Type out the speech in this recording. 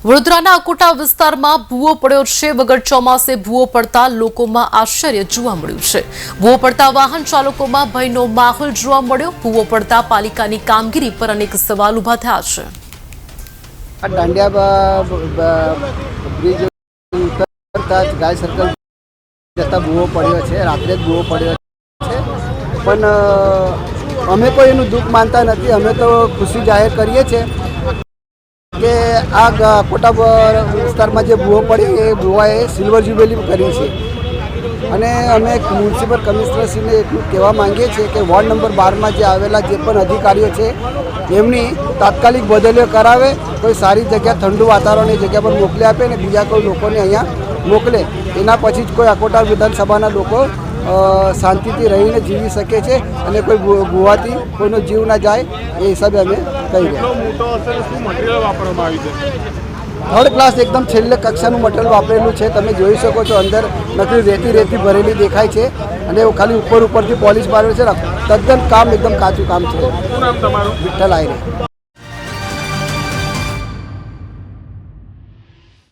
વડોદરાના અકોટા વિસ્તારમાં ભૂવો પડ્યો છે। વગર ચોમાસે ભૂવો પડતા લોકોમાં આશ્ચર્ય જોવા મળ્યું છે। ભૂવો પડતા વાહન ચાલકોમાં ભયનો માહોલ જોવા મળ્યો। ભૂવો પડતા પાલિકાની કામગીરી પર અનેક સવાલ ઊભા થયા છે। દાંડિયા બ્રિજ ઉતરતા જ ગાય સર્કલ જતા ભૂવો પડ્યો છે। રાત્રે જ ભૂવો પડ્યો છે, પણ અમે કોઈ એનું દુઃખ માનતા નથી। અમે તો ખુશી જાહેર કરીએ છીએ કે આ કોટા વિસ્તારમાં જે ભૂવો પડ્યો એ ભૂવાએ સિલ્વર જ્યુબિલી કરી છે। અને અમે મ્યુનિસિપલ કમિશનરશ્રીને એટલું કહેવા માંગીએ છીએ કે વોર્ડ નંબર 12માં જે આવેલા જે પણ અધિકારીઓ છે એમની તાત્કાલિક બદલીઓ કરાવે, કોઈ સારી જગ્યા ઠંડુ વાતાવરણની જગ્યા પર મોકલી આપે અને બીજા કોઈ લોકોને અહીંયા મોકલે। એના પછી જ કોઈ અકોટા વિધાનસભાના લોકો શાંતિથી રહીને જીવી શકે છે અને કોઈ ભૂવાથી કોઈનો જીવ ના જાય એ હિસાબે અમે કહી રહ્યા। થર્ડ ક્લાસ એકદમ છેલ્લે કક્ષાનું મટીરિયલ વાપરેલું છે। તમે જોઈ શકો છો અંદર નકલી રેતી ભરેલી દેખાય છે અને એવું ખાલી ઉપરથી પોલિશ મારેલું છે। તદ્દન કામ એકદમ કાચું કામ છે। વિઠ્ઠલ આયરે।